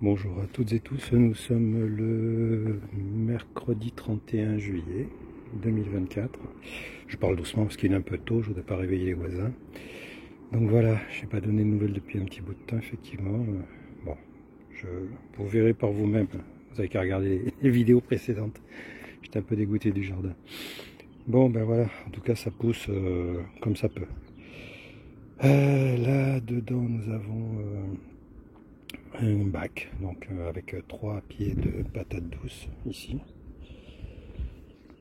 Bonjour à toutes et tous, nous sommes le mercredi 31 juillet 2024. Je parle doucement parce qu'il est un peu tôt, je ne voudrais pas réveiller les voisins. Donc voilà, je n'ai pas donné de nouvelles depuis un petit bout de temps, effectivement. Bon, vous verrez par vous-même, vous avez qu'à regarder les vidéos précédentes. J'étais un peu dégoûté du jardin. Bon, ben voilà, en tout cas ça pousse comme ça peut. Là dedans nous avons un bac, donc avec 3 pieds de patates douces ici,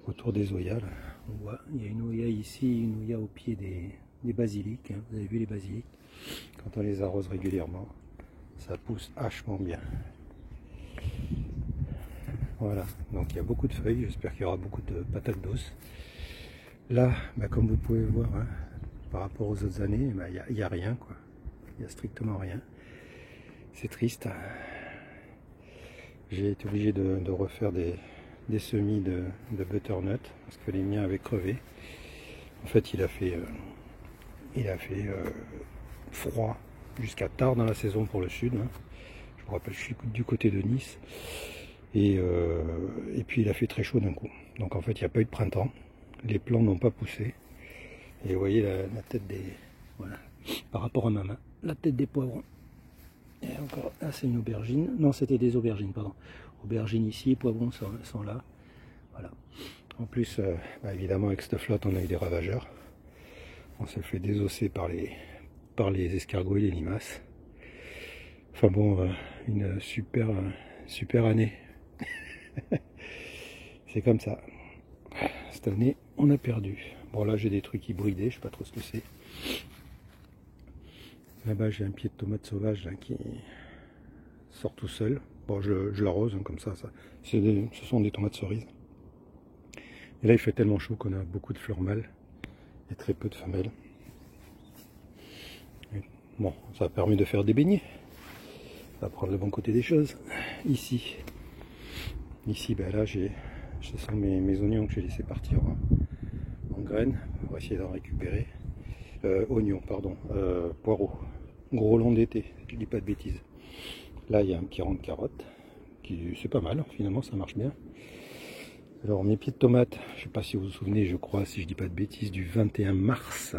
autour des oyas. Là, on voit, il y a une oya ici, une oya au pied des basiliques. Hein. Vous avez vu les basiliques, quand on les arrose régulièrement, ça pousse hachement bien. Voilà, donc il y a beaucoup de feuilles, j'espère qu'il y aura beaucoup de patates douces. Là, bah, comme vous pouvez voir, hein, par rapport aux autres années, bah, il n'y a rien, quoi. Il n'y a strictement rien. C'est triste. J'ai été obligé de refaire des semis de butternut parce que les miens avaient crevé. En fait, il a fait froid jusqu'à tard dans la saison pour le sud. Hein. Je me rappelle, je suis du côté de Nice. Et puis il a fait très chaud d'un coup. Donc en fait, il n'y a pas eu de printemps. Les plants n'ont pas poussé. Et vous voyez la tête des... Voilà. Par rapport à ma main, la tête des poivrons. Et encore, là c'est une aubergine. Non, c'était des aubergines, pardon. Aubergines ici, poivrons sont là. Voilà. En plus, bah, évidemment, avec cette flotte, on a eu des ravageurs. On s'est fait désosser par les escargots et les limaces. Enfin bon, une super année. C'est comme ça. Cette année, on a perdu. Bon, là, j'ai des trucs hybrides, je sais pas trop ce que c'est. Là-bas, j'ai un pied de tomate sauvage là, qui sort tout seul. Bon, je l'arrose, hein, comme ça. Ce sont des tomates cerises. Et là, il fait tellement chaud qu'on a beaucoup de fleurs mâles et très peu de femelles. Et bon, ça permet de faire des beignets. Ça va prendre le bon côté des choses. Ici, ben là, ce sont mes oignons que j'ai laissé partir en graines. On va essayer d'en récupérer. Oignons, pardon. Poireaux. Gros long d'été, je dis pas de bêtises. Là, il y a un petit rang de carottes. C'est pas mal, finalement, ça marche bien. Alors, mes pieds de tomates, je sais pas si vous vous souvenez, je crois, si je dis pas de bêtises, du 21 mars.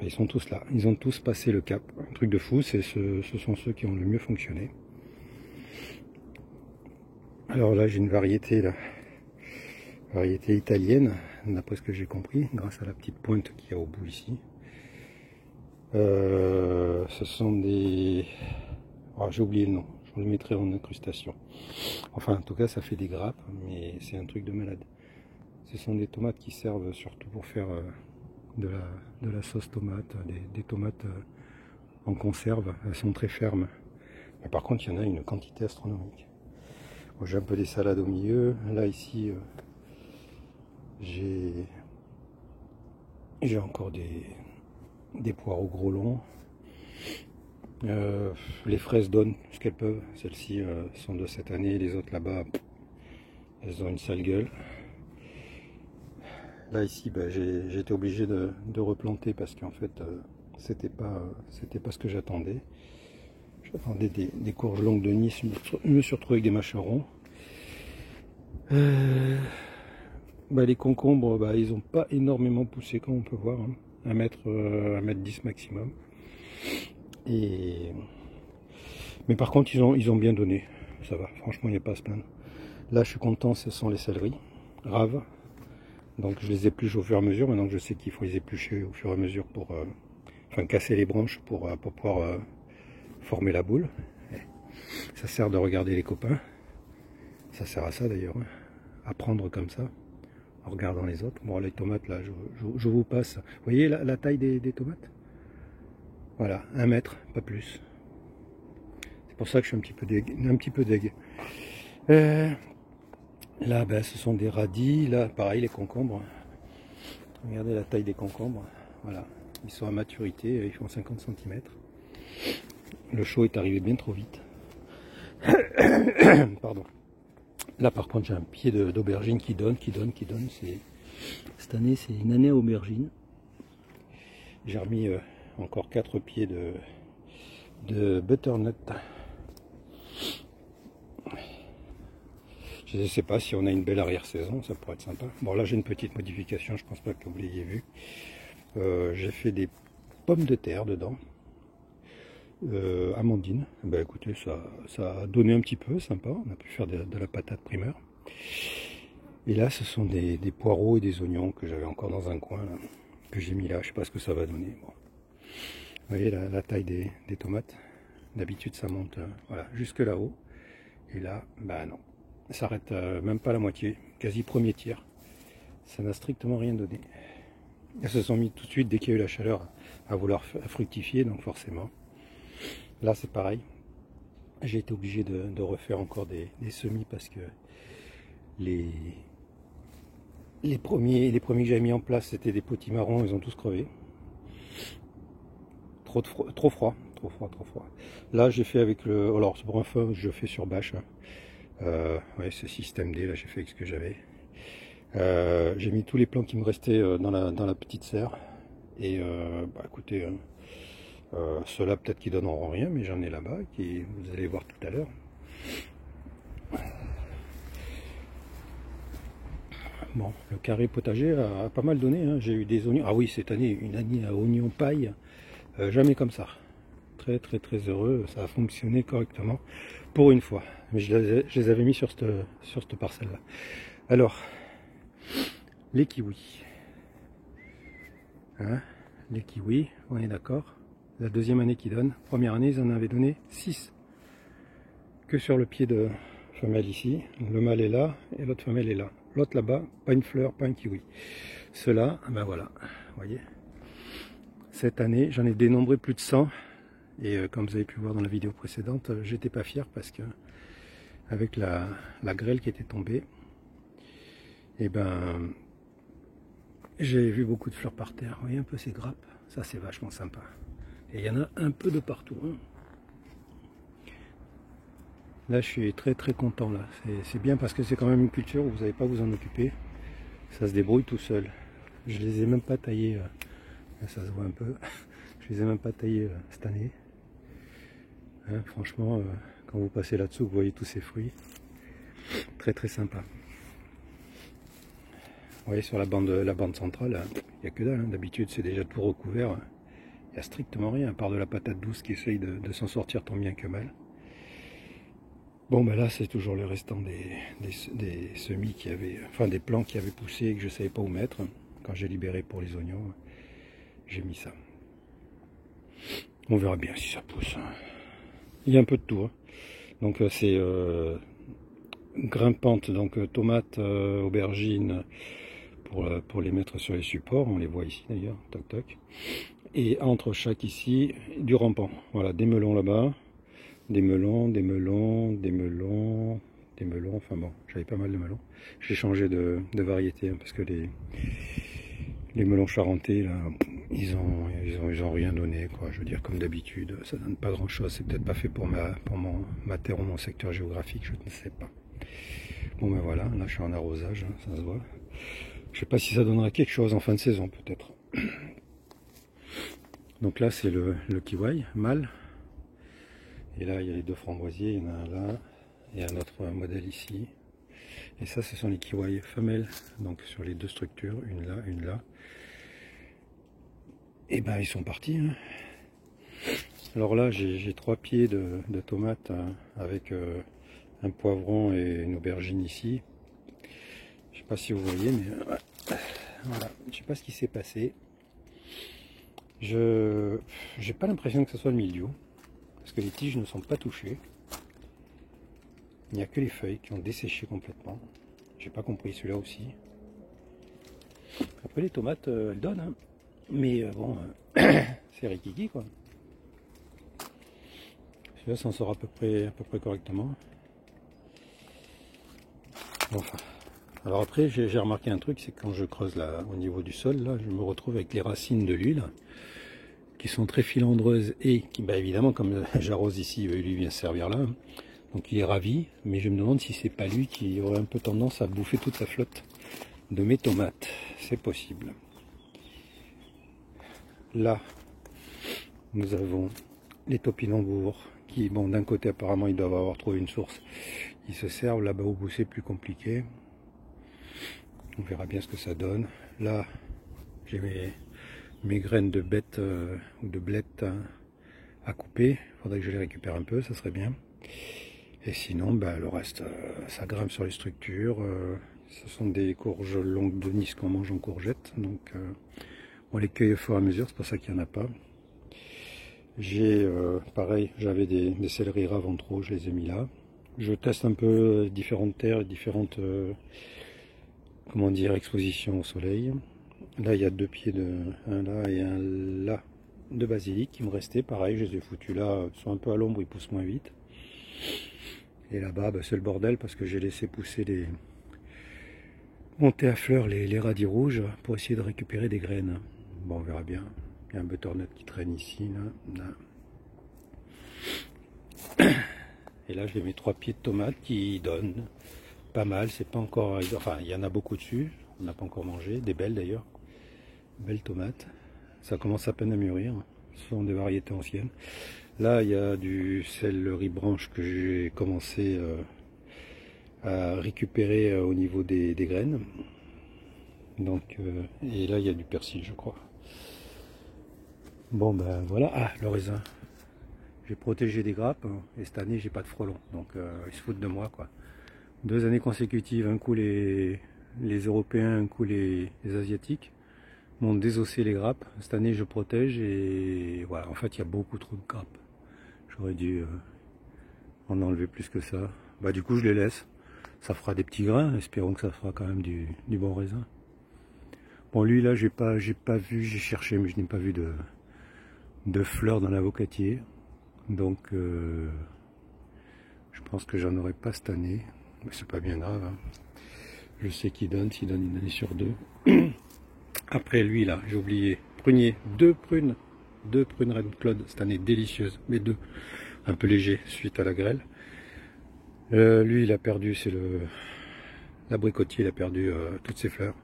Ben, ils sont tous là. Ils ont tous passé le cap. Un truc de fou, ce sont ceux qui ont le mieux fonctionné. Alors là, j'ai une variété là. Variété italienne, d'après ce que j'ai compris, grâce à la petite pointe qu'il y a au bout ici. Ce sont des... Oh, j'ai oublié le nom, je vous le mettrai en incrustation. Enfin, en tout cas, ça fait des grappes, mais c'est un truc de malade. Ce sont des tomates qui servent surtout pour faire de la sauce tomate, des tomates en conserve. Elles sont très fermes. Mais par contre, il y en a une quantité astronomique. Bon, j'ai un peu des salades au milieu. Là, ici... J'ai encore des poireaux gros longs. Les fraises donnent ce qu'elles peuvent. Celles-ci sont de cette année. Les autres là-bas, elles ont une sale gueule. Là ici, bah, j'ai été obligé de replanter parce qu'en fait, c'était pas ce que j'attendais. J'attendais des courges longues de Nice. Je me suis retrouvé avec des macherons. Bah, les concombres, bah, ils n'ont pas énormément poussé comme on peut voir, hein. 1 mètre 10 maximum. Mais par contre, ils ont bien donné. Ça va, franchement, il n'y a pas à se plaindre. Là, je suis content, ce sont les céleris, raves. Donc, je les épluche au fur et à mesure. Maintenant que je sais qu'il faut les éplucher au fur et à mesure pour casser les branches pour pouvoir former la boule. Ça sert de regarder les copains. Ça sert à ça d'ailleurs, hein. Apprendre comme ça. En regardant les autres. Bon, les tomates, là, je vous passe. Vous voyez la taille des tomates? Voilà, 1 mètre, pas plus. C'est pour ça que je suis un petit peu deg. Là, ben, ce sont des radis. Là, pareil, les concombres. Regardez la taille des concombres. Voilà, ils sont à maturité, ils font 50 cm. Le chaud est arrivé bien trop vite. Pardon. Là par contre j'ai un pied d'aubergine qui donne. Cette année c'est une année à aubergine. J'ai remis encore 4 pieds de butternut. Je ne sais pas si on a une belle arrière-saison, ça pourrait être sympa. Bon là j'ai une petite modification, je pense pas que vous l'ayez vu. J'ai fait des pommes de terre dedans. Amandine, ben écoutez, ça a donné un petit peu, sympa. On a pu faire de la patate primeur. Et là ce sont des poireaux et des oignons que j'avais encore dans un coin, là, que j'ai mis là, je sais pas ce que ça va donner. Bon. Vous voyez la taille des tomates. D'habitude ça monte voilà, jusque là-haut. Et là, bah non. Ça s'arrête même pas à la moitié, quasi premier tiers. Ça n'a strictement rien donné. Elles se sont mis tout de suite, dès qu'il y a eu la chaleur, à vouloir fructifier, donc forcément. Là c'est pareil. J'ai été obligé de refaire encore des semis parce que les premiers que j'avais mis en place, c'était des potimarrons, ils ont tous crevé. Trop froid. Là j'ai fait avec le... Alors c'est pour un feu, je fais sur bâche. Ouais, ce système D, là j'ai fait avec ce que j'avais. J'ai mis tous les plants qui me restaient dans la petite serre. Et bah écoutez, ceux-là peut-être qu'ils donneront rien, mais j'en ai là-bas, qui vous allez voir tout à l'heure. Bon, le carré potager a pas mal donné, hein. J'ai eu des oignons. Ah oui, cette année, une année à oignons paille, jamais comme ça. Très heureux, ça a fonctionné correctement pour une fois. Mais je les avais mis sur cette parcelle-là. Alors, les kiwis. Hein, les kiwis, on est d'accord. La deuxième année qu'ils donnent. Première année, ils en avaient donné 6. Que sur le pied de femelle ici. Le mâle est là et l'autre femelle est là. L'autre là-bas, pas une fleur, pas un kiwi. Ceux-là, ben voilà, vous voyez. Cette année, j'en ai dénombré plus de 100. Et comme vous avez pu voir dans la vidéo précédente, j'étais pas fier parce que avec la grêle qui était tombée, et ben j'ai vu beaucoup de fleurs par terre. Vous voyez un peu ces grappes, ça c'est vachement sympa. Et il y en a un peu de partout. Hein. Là je suis très content là. C'est bien parce que c'est quand même une culture où vous n'avez pas à vous en occuper. Ça se débrouille tout seul. Je les ai même pas taillés. Ça se voit un peu. Je les ai même pas taillés cette année. Hein, franchement, quand vous passez là-dessous, vous voyez tous ces fruits. Très sympa. Vous voyez sur la bande centrale, il n'y a que dalle. Hein. D'habitude, c'est déjà tout recouvert. Il n'y a strictement rien, à part de la patate douce qui essaye de s'en sortir tant bien que mal. Bon, ben là, c'est toujours le restant des semis qui avaient, enfin des plants qui avaient poussé et que je ne savais pas où mettre. Quand j'ai libéré pour les oignons, j'ai mis ça. On verra bien si ça pousse. Il y a un peu de tout. Hein. Donc c'est grimpante, donc tomates, aubergines, pour les mettre sur les supports. On les voit ici d'ailleurs, toc toc. Et entre chaque ici, du rampant. Voilà, des melons là-bas, des melons, enfin bon, j'avais pas mal de melons. J'ai changé de variété, hein, parce que les melons charentais, là, ils ont rien donné, quoi. Je veux dire, comme d'habitude, ça donne pas grand chose. C'est peut-être pas fait pour ma terre ou mon secteur géographique, je ne sais pas. Bon ben voilà, là je suis en arrosage, hein, ça se voit. Je sais pas si ça donnera quelque chose en fin de saison, peut-être. Donc là c'est le kiwi mâle. Et là il y a les deux framboisiers, il y en a un là, et un autre modèle ici. Et ça ce sont les kiwis femelles, donc sur les deux structures, une là, une là. Et ben ils sont partis. Hein. Alors là j'ai 3 pieds de tomates hein, avec un poivron et une aubergine ici. Je sais pas si vous voyez, mais voilà. Je sais pas ce qui s'est passé. Je n'ai pas l'impression que ce soit le milieu, parce que les tiges ne sont pas touchées. Il n'y a que les feuilles qui ont desséché complètement. J'ai pas compris celui-là aussi. Après les tomates, elles donnent, hein. Mais bon, c'est rikiki quoi. Celui-là s'en sort à peu près correctement. Enfin. Alors après, j'ai remarqué un truc, c'est que quand je creuse là, au niveau du sol, là, je me retrouve avec les racines de l'huile, qui sont très filandreuses et qui, bah évidemment, comme j'arrose ici, lui vient servir là. Donc il est ravi, mais je me demande si c'est pas lui qui aurait un peu tendance à bouffer toute la flotte de mes tomates. C'est possible. Là, nous avons les topinambours qui, bon, d'un côté apparemment ils doivent avoir trouvé une source ils se servent. Là-bas au bout c'est plus compliqué. On verra bien ce que ça donne. Là, j'ai mes graines de bête ou de blette à couper. Il faudrait que je les récupère un peu, ça serait bien. Et sinon, ben, le reste, ça grimpe sur les structures. Ce sont des courges longues de Nice qu'on mange en courgettes. Donc, on les cueille au fur et à mesure, c'est pour ça qu'il n'y en a pas. J'ai, pareil, j'avais des céleris raventraux, je les ai mis là. Je teste un peu différentes terres, différentes, comment dire, expositions au soleil. Là, il y a 2 pieds, un là et un là, de basilic qui me restaient. Pareil, je les ai foutus là, ils sont un peu à l'ombre, ils poussent moins vite. Et là-bas, bah, c'est le bordel parce que j'ai laissé pousser monter à fleurs les radis rouges pour essayer de récupérer des graines. Bon, on verra bien. Il y a un butternut qui traîne ici, là. Et là, j'ai mes 3 pieds de tomates qui donnent pas mal. C'est pas encore, enfin, il y en a beaucoup dessus. On n'a pas encore mangé, des belles d'ailleurs. Belles tomates. Ça commence à peine à mûrir. Ce sont des variétés anciennes. Là, il y a du céleri branche que j'ai commencé à récupérer au niveau des graines. Donc, et là, il y a du persil, je crois. Bon, ben voilà. Ah, le raisin. J'ai protégé des grappes hein, et cette année, j'ai pas de frelons. Donc, ils se foutent de moi, quoi. 2 années consécutives, un coup les Européens, un coup les Asiatiques m'ont désossé les grappes. Cette année, je protège et voilà. En fait, il y a beaucoup trop de grappes. J'aurais dû en enlever plus que ça. Bah, du coup, je les laisse. Ça fera des petits grains. Espérons que ça fera quand même du bon raisin. Bon, lui, là, j'ai pas vu. J'ai cherché, mais je n'ai pas vu de fleurs dans l'avocatier. Donc, je pense que j'en aurai pas cette année. Mais c'est pas bien grave. Hein. Je sais qu'il donne, s'il donne une année sur 2. Après lui là, j'ai oublié, prunier, 2 prunes Red Claude cette année, délicieuses, mais 2, un peu léger suite à la grêle. Lui il a perdu, c'est l'abricotier, il a perdu toutes ses fleurs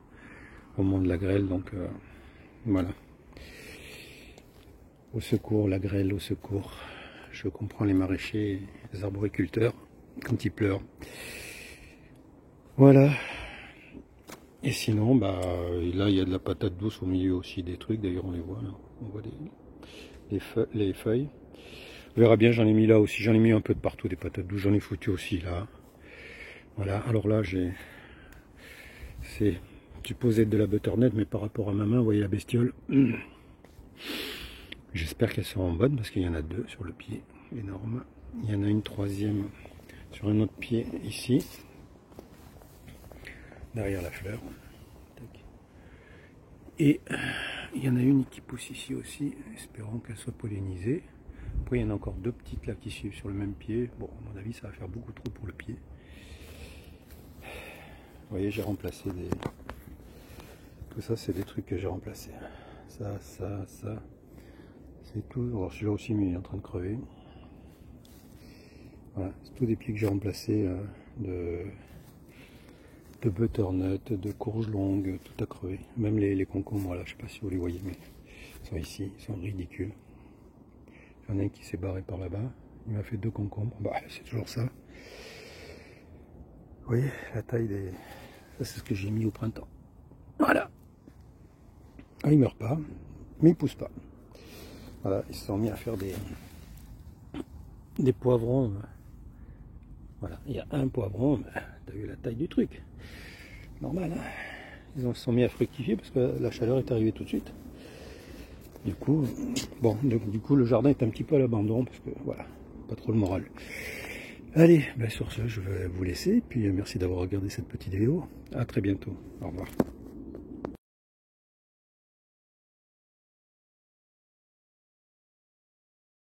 au moment de la grêle, donc voilà. Au secours, la grêle, au secours. Je comprends les maraîchers, les arboriculteurs, quand ils pleurent. Voilà. Et sinon, bah, là, il y a de la patate douce au milieu aussi, des trucs, d'ailleurs, on les voit, là. On voit les feuilles. On verra bien, j'en ai mis là aussi, j'en ai mis un peu de partout, des patates douces, j'en ai foutu aussi, là. Voilà, alors là, c'est supposé être de la butternut, mais par rapport à ma main, vous voyez la bestiole. J'espère qu'elles seront bonnes, parce qu'il y en a 2 sur le pied, énorme. Il y en a une 3e sur un autre pied, ici. Derrière la fleur. Et il y en a une qui pousse ici aussi, espérons qu'elle soit pollinisée. Après il y en a encore 2 petites là qui suivent sur le même pied. Bon, à mon avis ça va faire beaucoup trop pour le pied. Vous voyez, j'ai remplacé des... Tout ça c'est des trucs que j'ai remplacés. Ça. C'est tout. Alors celui-là aussi mais il est en train de crever. Voilà, c'est tous des pieds que j'ai remplacés de butternut, de courges longues, tout a crevé. Même les concombres, voilà, je sais pas si vous les voyez, mais ils sont ici, ils sont ridicules. Il y en a un qui s'est barré par là-bas, il m'a fait 2 concombres, bah c'est toujours ça. Vous voyez la taille des... Ça c'est ce que j'ai mis au printemps. Voilà. Ah, il meurt pas, mais il pousse pas. Voilà, ils se sont mis à faire des poivrons. Voilà, il y a un poivron, t'as vu la taille du truc. Normal, hein. Ils se sont mis à fructifier parce que la chaleur est arrivée tout de suite. Du coup, bon, du coup le jardin est un petit peu à l'abandon parce que voilà, pas trop le moral. Allez, ben sur ce, je vais vous laisser. Puis merci d'avoir regardé cette petite vidéo. À très bientôt. Au revoir.